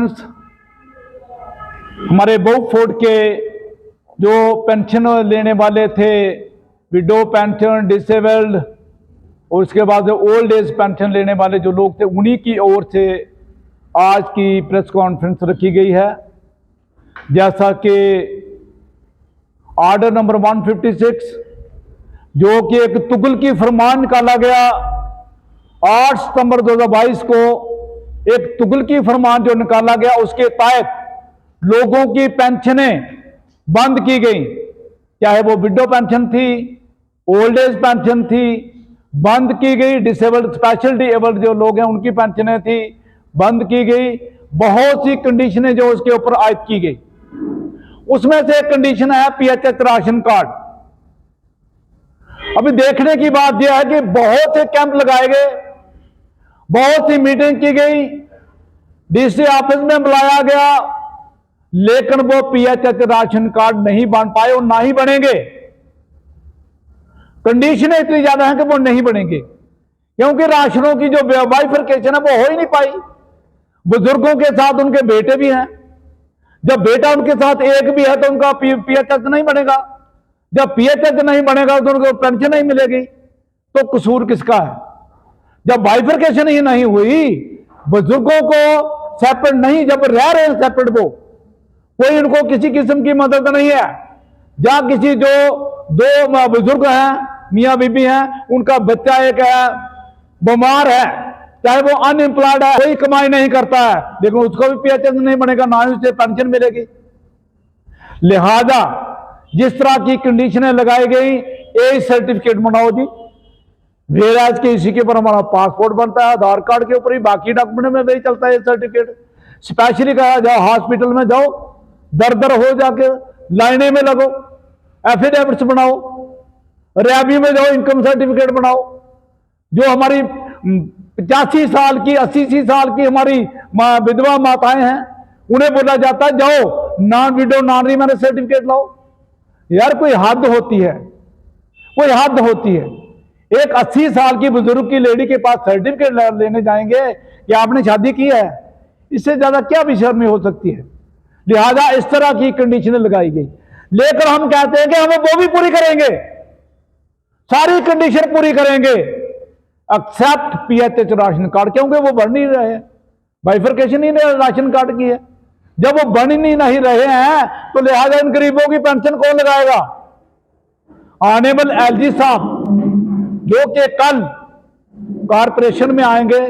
Conference हमारे बहुफोर्ड के जो पेंशन लेने वाले थे, विडो पेंशन, डिसेबल्ड और उसके बाद जो ओल्ड एज पेंशन लेने वाले जो लोग थे, उन्हीं की ओर से आज की प्रेस कॉन्फ्रेंस रखी गई है। जैसा कि ऑर्डर नंबर 156 जो कि एक तुगलकी फरमान निकाला गया 8 सितंबर 2022 को, एक तुगलकी फरमान जो निकाला गया उसके तहत लोगों की पेंशनें बंद की गई, चाहे वो विडो पेंशन थी, ओल्ड एज पेंशन थी, बंद की गई। डिसेबल्ड, स्पेशल डिसेबल्ड जो लोग हैं उनकी पेंशनें थी, बंद की गई। बहुत सी कंडीशनें जो उसके ऊपर आयद की गई, उसमें से एक कंडीशन है पीएचएच राशन कार्ड। अभी देखने की बात यह है कि बहुत से कैंप लगाए गए, बहुत सी मीटिंग की गई, डीसी ऑफिस में बुलाया गया, लेकिन वो पीएचएच राशन कार्ड नहीं बन पाए और ना ही बनेंगे। कंडीशनें इतनी ज्यादा हैं कि वो नहीं बनेंगे, क्योंकि राशनों की जो बाइफरकेशन है वो हो ही नहीं पाई। बुजुर्गों के साथ उनके बेटे भी हैं, जब बेटा उनके साथ एक भी है तो उनका पीएचएच नहीं बनेगा, जब पीएचएच नहीं बनेगा तो उनको पेंशन नहीं मिलेगी। तो कसूर किसका है? जब बाइफरकेशन ही नहीं हुई, बुजुर्गों को सेपरेट नहीं, जब रह रहे हैं सेपरेट, वो कोई उनको किसी किस्म की मदद नहीं है। जहां किसी जो दो बुजुर्ग हैं, मियां बीबी हैं, उनका बच्चा एक है बीमार है, चाहे वो अनएम्प्लॉयड है, कोई कमाई नहीं करता है, लेकिन उसको भी पीएचएच नहीं बनेगा, ना ही उसे पेंशन मिलेगी। लिहाजा जिस तरह की कंडीशनें लगाई गई, एज सर्टिफिकेट बनाओ जी, वेराज के इसी के ऊपर हमारा पासपोर्ट बनता है, आधार कार्ड के ऊपर ही, बाकी डॉक्यूमेंट में नहीं चलता है सर्टिफिकेट। स्पेशली कहा जाओ, हॉस्पिटल में जाओ, दर दर हो जाके लाइने में लगो, एफिडेविट्स बनाओ, रैबी में जाओ, इनकम सर्टिफिकेट बनाओ। जो हमारी 85 साल की, 80 साल की हमारी विधवा माताएं हैं, उन्हें बोला जाता है जाओ non window non remarriage certificate लाओ। यार कोई हद होती है, कोई हद होती है। एक 80 साल की बुजुर्ग की लेडी के पास सर्टिफिकेट लेने जाएंगे कि आपने शादी की है, इससे ज्यादा क्या बेशर्मी हो सकती है। लिहाजा इस तरह की कंडीशनें लगाई गई, लेकर हम कहते हैं कि हम वो भी पूरी करेंगे, सारी कंडीशन पूरी करेंगे एक्सेप्ट पीएचएच राशन कार्ड, क्योंकि वो बन नहीं रहे हैं, बाइफरकेशन ही नहीं राशन कार्ड की है। जब वो बन ही नहीं रहे हैं तो लिहाजा इन गरीबों की पेंशन कौन लगाएगा? ऑनेबल एलजी साहब जो कि कल कारपोरेशन में आएंगे,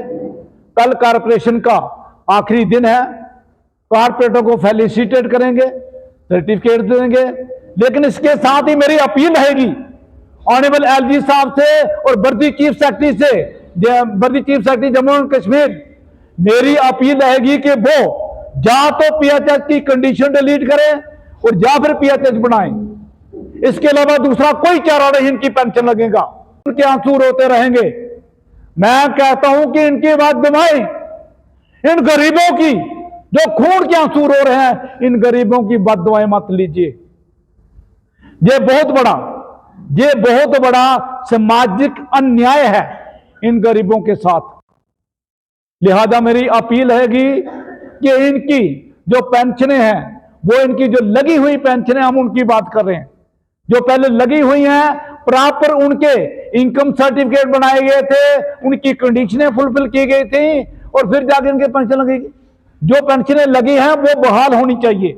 कल कारपोरेशन का आखिरी दिन है, कारपोरेटरों को फेलिसिटेट करेंगे, सर्टिफिकेट देंगे। लेकिन इसके साथ ही मेरी अपील रहेगी ऑनेबल एलजी साहब से और वर्दी चीफ सेक्रेटरी से, वर्दी chief secretary Jammu and Kashmir, मेरी अपील रहेगी कि वो या तो पीएचएच की कंडीशन डिलीट करें और या फिर पीएचएच बनाएं। इसके अलावा दूसरा कोई चारा नहीं, इनकी पेंशन लगेगा, उनके आंसू रोते रहेंगे। मैं कहता हूं कि इनकी बात दबाएं, इन गरीबों की जो खून के आंसू रो रहे हैं, इन गरीबों की बात दबाएं मत लीजिए। ये बहुत बड़ा सामाजिक अन्याय है इन गरीबों के साथ। लिहाजा मेरी अपील रहेगी कि इनकी जो पेंशनें हैं, वो इनकी जो लगी हुई पेंशनें, हम उनकी बात कर रहे हैं, जो पहले लगी हुई हैं, प्रॉपर उनके इनकम सर्टिफिकेट बनाए गए थे, उनकी कंडीशनें फुलफिल की गई थी और फिर जाके इनके पेंशन लगेगी। जो पेंशनें लगी हैं वो बहाल होनी चाहिए,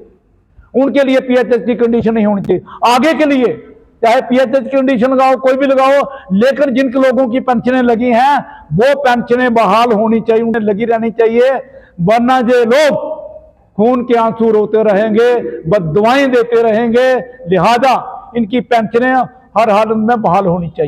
उनके लिए पीएचएच की कंडीशन नहीं होनी चाहिए। आगे के लिए चाहे पीएचएच की कंडीशन लगाओ, कोई भी लगाओ, लेकिन जिन लोगों की पेंशनें लगी हैं वो पेंशनें बहाल होनी चाहिए, उन्हें लगी रहनी चाहिए। वरना ये लोग खून के आंसू रोते रहेंगे, बददुआएं देते रहेंगे। लिहाजा इनकी पेंशनें हर हालत में बहाल होनी चाहिए।